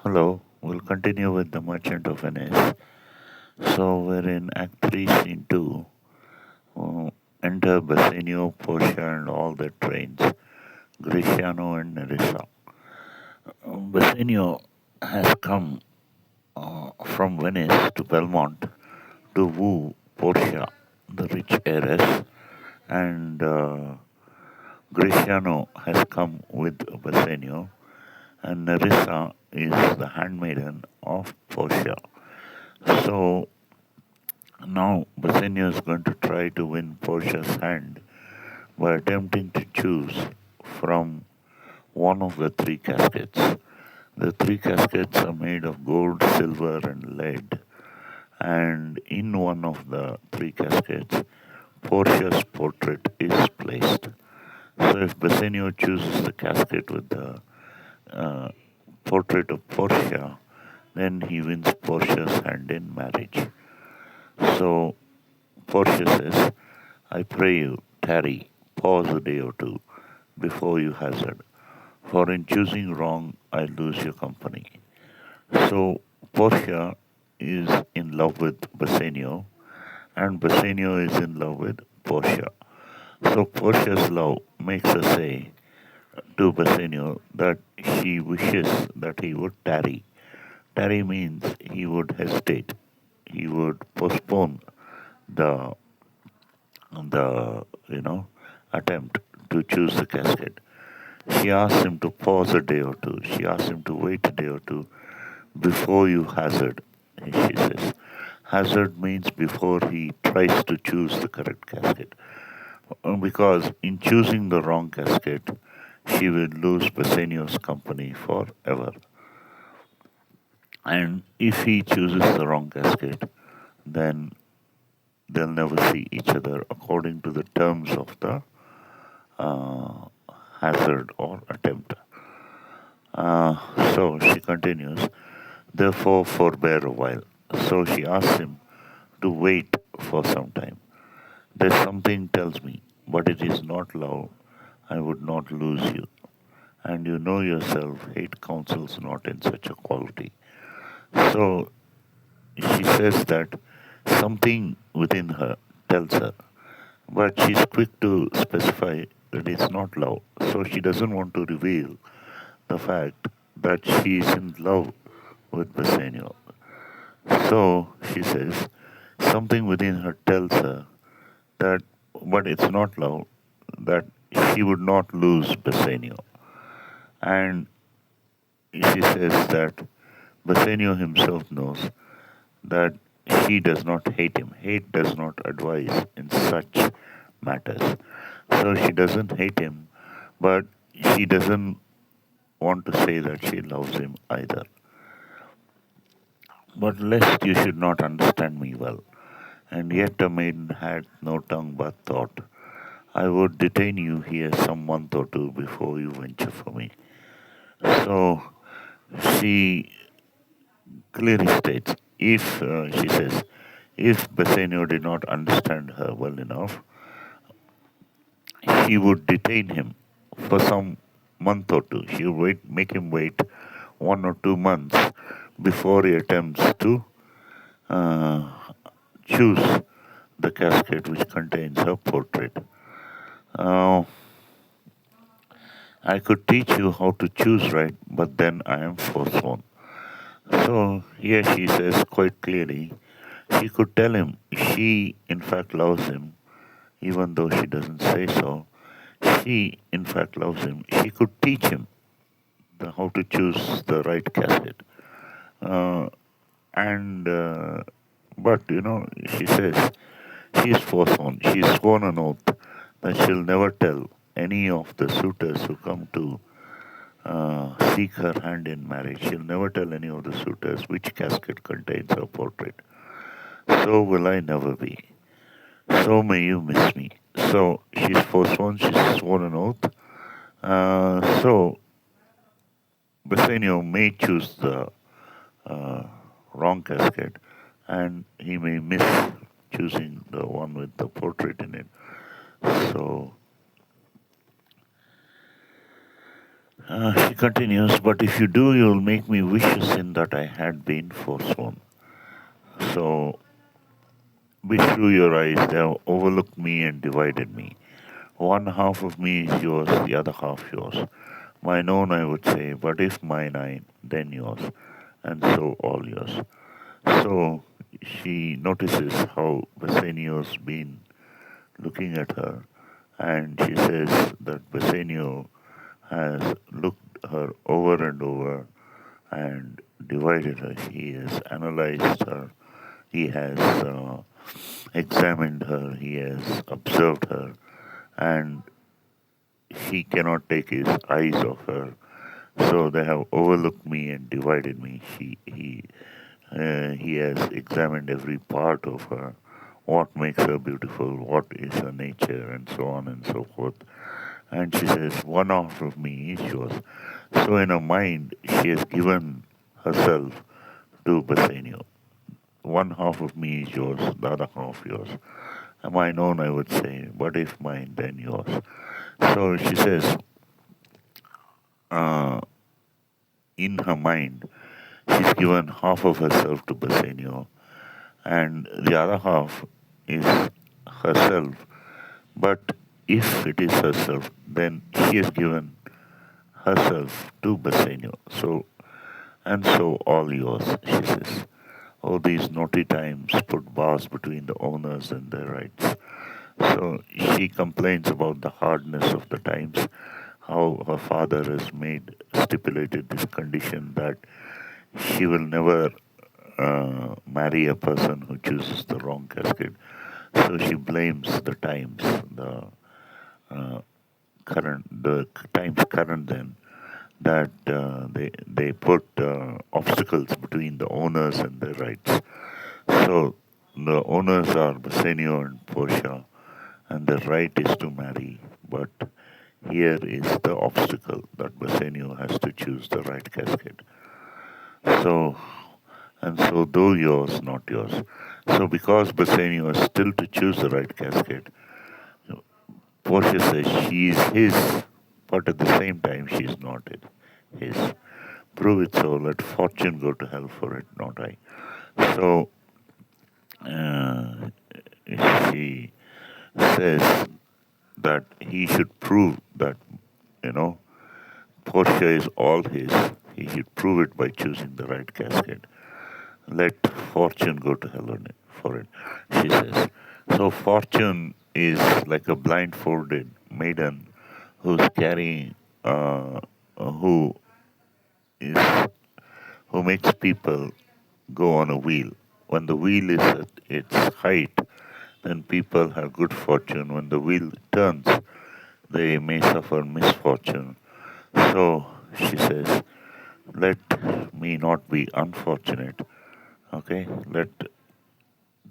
Hello, we'll continue with The Merchant of Venice. So we're in Act 3, Scene 2. Uh, Enter Bassanio, Portia, and all their trains, Greciano and Nerissa. Bassanio has come from Venice to Belmont to woo Portia, the rich heiress, and Greciano has come with Bassanio, and Nerissa is the handmaiden of Portia. So now Bassanio is going to try to win Portia's hand by attempting to choose from one of the three caskets. The three caskets are made of gold, silver, and lead, and in one of the three caskets, Portia's portrait is placed. So if Bassanio chooses the casket with the uh, portrait of Portia, then he wins Portia's hand in marriage. So Portia says, I pray you, tarry, pause a day or two before you hazard, for in choosing wrong I lose your company. So Portia is in love with Bassanio, and Bassanio is in love with Portia. So Portia's love makes her say to Bassanio that she wishes that he would tarry. Tarry means he would hesitate, he would postpone the the attempt to choose the casket. She asked him to pause a day or two. She asked him to wait a day or two before you hazard, she says. Hazard means before he tries to choose the correct casket. Because in choosing the wrong casket, she will lose Bassanio's company forever. And if he chooses the wrong casket, then they'll never see each other according to the terms of the uh, hazard or attempt. So she continues, therefore forbear a while. So she asks him to wait for some time. There's something tells me, but it is not love. I would not lose you. And you know yourself, hate counsels not in such a quality. So she says that something within her tells her, but she's quick to specify that it's not love. So she doesn't want to reveal the fact that she is in love with Bassanio. So she says, something within her tells her that, but it's not love, that she would not lose Bassanio. And she says that Bassanio himself knows that she does not hate him. Hate does not advise in such matters. So she doesn't hate him, but she doesn't want to say that she loves him either. But lest you should not understand me well, and yet a maiden had no tongue but thought, I would detain you here some month or two before you venture for me. So she clearly states, if, she says, if Bassanio did not understand her well enough, she would detain him for some month or two. She would make him wait 1 or 2 months before he attempts to uh, choose the casket which contains her portrait. Uh, I could teach you how to choose right, but then I am forsworn. So here she says quite clearly, she could tell him she in fact loves him, even though she doesn't say so. She in fact loves him. She could teach him how to choose the right casket. Uh, and but she says she's forsworn. She's sworn an oath that she'll never tell any of the suitors who come to seek her hand in marriage. She'll never tell any of the suitors which casket contains her portrait. So will I never be. So may you miss me. So she's forsworn, she's sworn an oath. So Bassanio may choose the uh, wrong casket and he may miss choosing the one with the portrait in it. So She continues, but if you do, you'll make me wish a sin that I had been forsworn. So withdrew your eyes, they have overlooked me and divided me. One half of me is yours, the other half yours. Mine own, I would say, but if mine, then yours, and so all yours. So she notices how Bassanio's been looking at her, and she says that Bassanio has looked her over and over and divided her. He has analyzed her, he has examined her, he has observed her, and he cannot take his eyes off her. So they have overlooked me and divided me. He has examined every part of her, what makes her beautiful, what is her nature, and so on and so forth. And she says, one half of me is yours. So in her mind, she has given herself to Bassanio. One half of me is yours, the other half yours. Mine own, I would say, but if mine, then yours. So she says, uh, in her mind, she's given half of herself to Bassanio, and the other half is herself. But if it is herself, then she has given herself to Bassanio. So, and so all yours, she says. All these naughty times put bars between the owners and their rights. So she complains about the hardness of the times, how her father has stipulated this condition that she will never marry a person who chooses the wrong casket. So she blames the times, uh, the times current then, that they put obstacles between the owners and their rights. So the owners are Bassanio and Portia, and the right is to marry. But here is the obstacle that Bassanio has to choose the right casket. So, and so though yours, not yours. So because Bassanio is still to choose the right casket, Portia says she is his, but at the same time she is not his. Prove it so, let fortune go to hell for it, not I. So uh, she says that he should prove that, you know, Portia is all his. He should prove it by choosing the right casket. Let fortune go to hell on it, for it, she says. So fortune is like a blindfolded maiden who's carrying, who is who makes people go on a wheel. When the wheel is at its height, then people have good fortune. When the wheel turns, they may suffer misfortune. So she says, let me not be unfortunate. Okay, let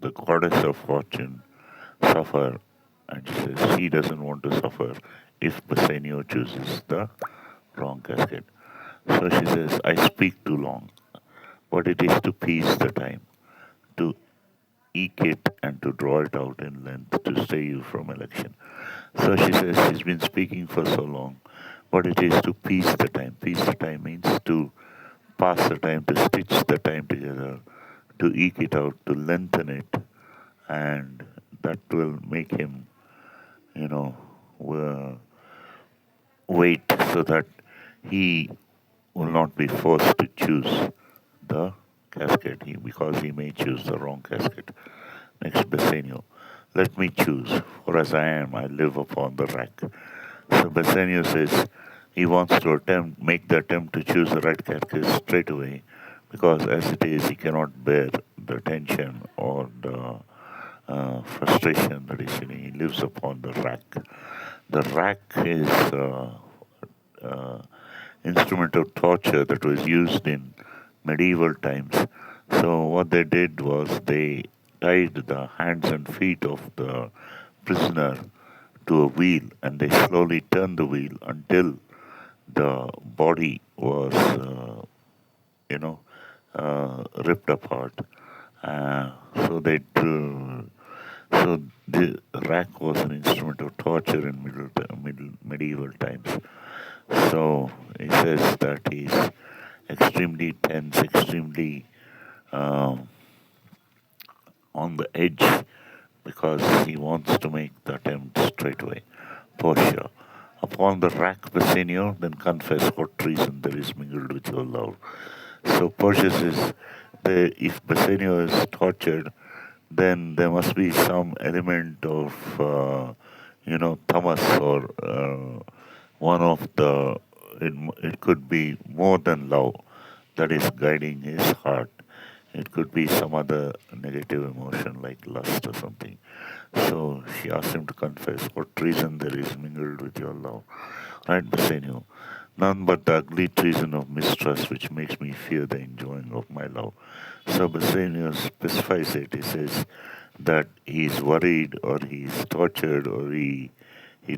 the goddess of fortune suffer. And she says she doesn't want to suffer if Bassanio chooses the wrong casket. So she says, I speak too long, but it is to piece the time, to eke it and to draw it out in length to stay you from election. So she says she's been speaking for so long, but it is to piece the time. Piece the time means to pass the time, to stitch the time together, to eke it out, to lengthen it, and that will make him, you know, wait so that he will not be forced to choose the casket because he may choose the wrong casket. Next, Bassanio. Let me choose, for as I am, I live upon the rack. So Bassanio says he wants to make the attempt to choose the right casket straight away, because as it is, he cannot bear the tension or the frustration that he's feeling. He lives upon the rack. The rack is uh, instrument of torture that was used in medieval times. So what they did was they tied the hands and feet of the prisoner to a wheel, and they slowly turned the wheel until the body was, you know, ripped apart. So they drew. So the rack was an instrument of torture in medieval times. So he says that he's extremely tense, extremely uh, on the edge because he wants to make the attempt straight away. Portia. Upon the rack, Bassanio, then confess what treason there is mingled with your love. So Portia says, if Bassanio is tortured, then there must be some element of, tamas or one of the, it could be more than love that is guiding his heart. It could be some other negative emotion like lust or something. So she asked him to confess what treason there is mingled with your love. Right, Bassanio? None but the ugly treason of mistrust which makes me fear the enjoying of my love. So Bassanio specifies it. He says that he's worried or he's tortured or he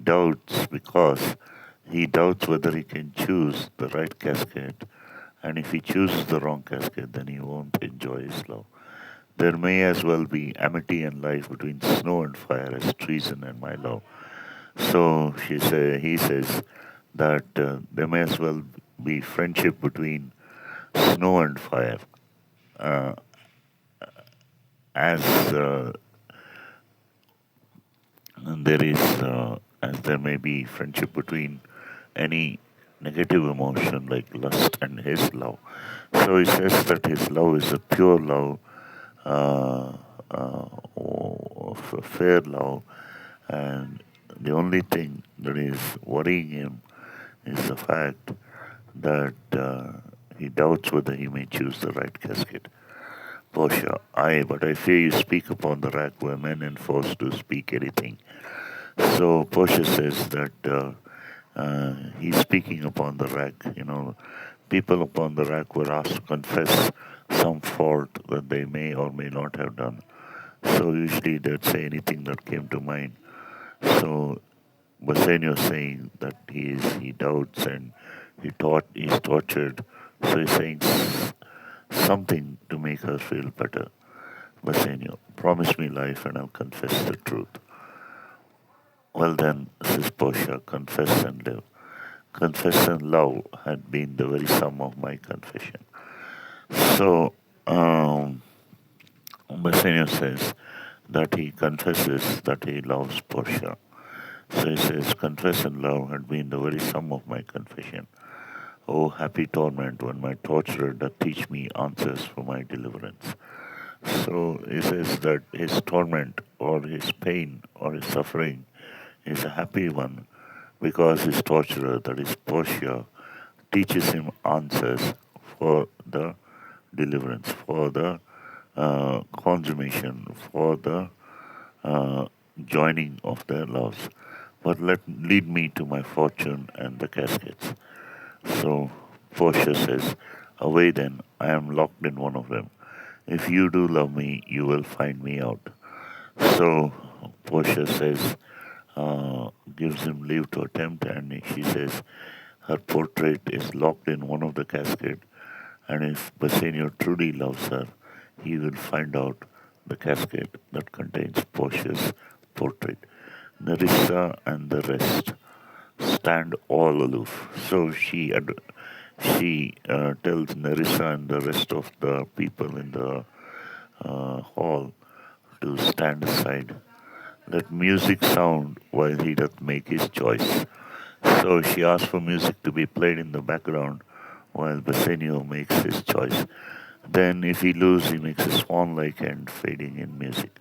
doubts because he doubts whether he can choose the right casket. And if he chooses the wrong casket, then he won't enjoy his love. There may as well be amity and life between snow and fire as treason and my love. So he says that there may as well be friendship between snow and fire, uh, as as there may be friendship between any negative emotion like lust and his love. So he says that his love is a pure love, uh, of a fair love, and the only thing that is worrying him is the fact that he doubts whether he may choose the right casket. Portia, aye, but I fear you speak upon the rack where men enforced to speak anything. So Portia says that he's speaking upon the rack. People upon the rack were asked to confess some fault that they may or may not have done. So usually they'd say anything that came to mind. So Bassanio saying that he doubts and he's tortured. So he's saying something to make her feel better. Bassanio, promise me life and I'll confess the truth. Well then, says Portia, confess and live. Confess and love had been the very sum of my confession. So Bassanio says that he confesses that he loves Portia. So he says, confess and love had been the very sum of my confession. Oh, happy torment when my torturer doth teach me answers for my deliverance. So he says that his torment or his pain or his suffering is a happy one because his torturer, that is Portia, teaches him answers for the deliverance, for the consummation, for the uh, joining of their loves. But lead me to my fortune and the caskets. So Portia says, away then, I am locked in one of them. If you do love me, you will find me out. So Portia says, gives him leave to attempt, and she says her portrait is locked in one of the casket, and if Bassanio truly loves her, he will find out the casket that contains Portia's portrait. Nerissa and the rest stand all aloof. So she tells Nerissa and the rest of the people in the hall to stand aside. Let music sound while he doth make his choice. So she asks for music to be played in the background while Bassanio makes his choice. Then, if he loses, he makes a swan like end fading in music.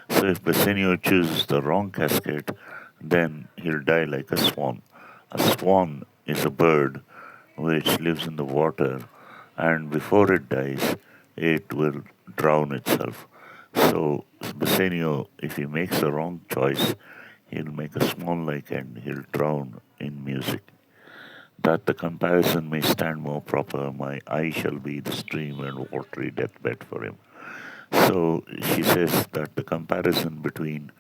So, if Bassanio chooses the wrong casket, then he'll die like a swan. A swan is a bird which lives in the water, and before it dies, it will drown itself. So, Bassanio, if he makes the wrong choice, he'll make a swan like end, he'll drown in music. That the comparison may stand more proper, my eye shall be the stream and watery deathbed for him. So she says that the comparison between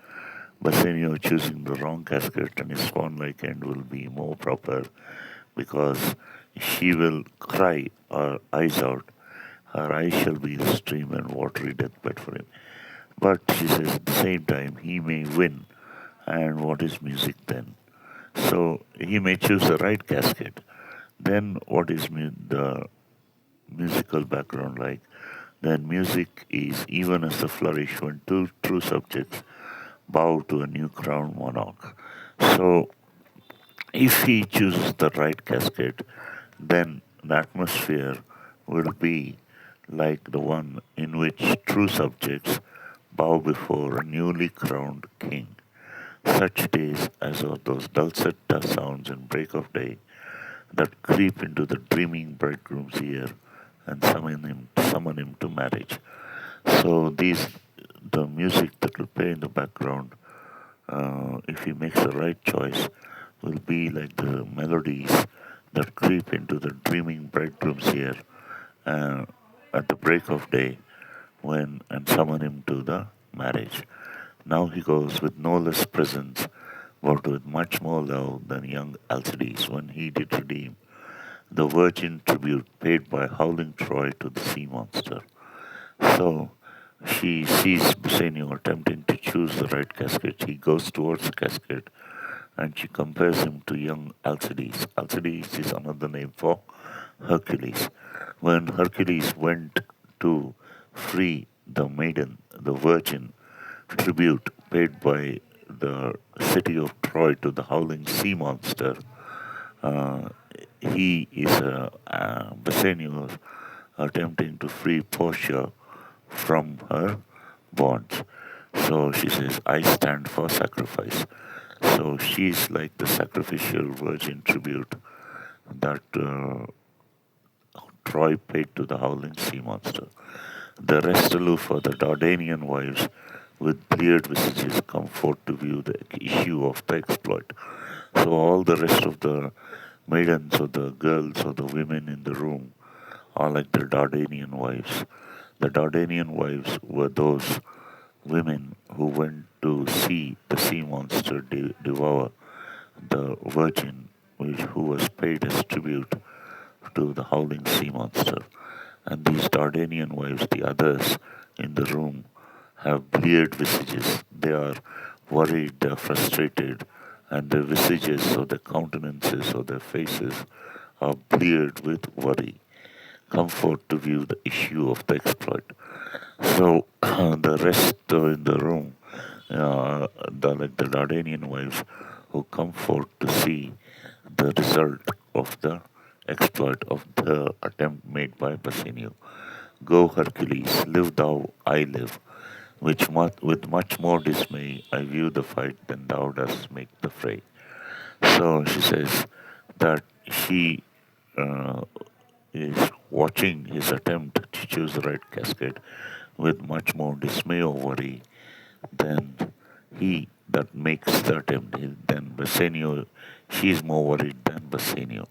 Bassanio choosing the wrong casket and his swan like end will be more proper because she will cry her eyes out. Her eyes shall be the stream and watery deathbed for him. But she says at the same time, he may win. And what is music then? So he may choose the right casket. Then what is the musical background like? Then music is even as the flourish when two true subjects bow to a new crowned monarch. So if he chooses the right casket, then the atmosphere will be like the one in which true subjects bow before a newly crowned king. Such days as are those dulcet sounds in break of day that creep into the dreaming bridegroom's ear and summon him to marriage. So the music that will play in the background, if he makes the right choice, will be like the melodies that creep into the dreaming bridegroom's ear uh, at the break of day when and summon him to the marriage. Now he goes with no less presence, but with much more love than young Alcides when he did redeem the virgin tribute paid by howling Troy to the sea monster. So she sees Busenio attempting to choose the right casket. He goes towards the casket and she compares him to young Alcides. Alcides is another name for Hercules. When Hercules went to free the maiden, the virgin, tribute paid by the city of Troy to the howling sea monster, uh, he is Bassanio attempting to free Portia from her bonds. So she says, I stand for sacrifice. So she's like the sacrificial virgin tribute that Troy paid to the howling sea monster. The rest aloof for the Dardanian wives with bleared visages come forth to view the issue of the exploit. So all the rest of the maidens or the girls or the women in the room are like the Dardanian wives. The Dardanian wives were those women who went to see the sea monster devour the virgin who was paid as tribute to the howling sea monster. And these Dardanian wives, the others in the room, have bleared visages. They are worried, they are frustrated, and their visages or their countenances or their faces are bleared with worry. Come forth to view the issue of the exploit. So the rest in the room, like the Dardanian wives, who come forth to see the result of the exploit of the attempt made by Bassanio. Go, Hercules, live thou, I live. With much more dismay I view the fight than thou dost make the fray. So she says that she uh, is watching his attempt to choose the right casket with much more dismay or worry than he that makes the attempt. Than Bassanio, she is more worried than Bassanio.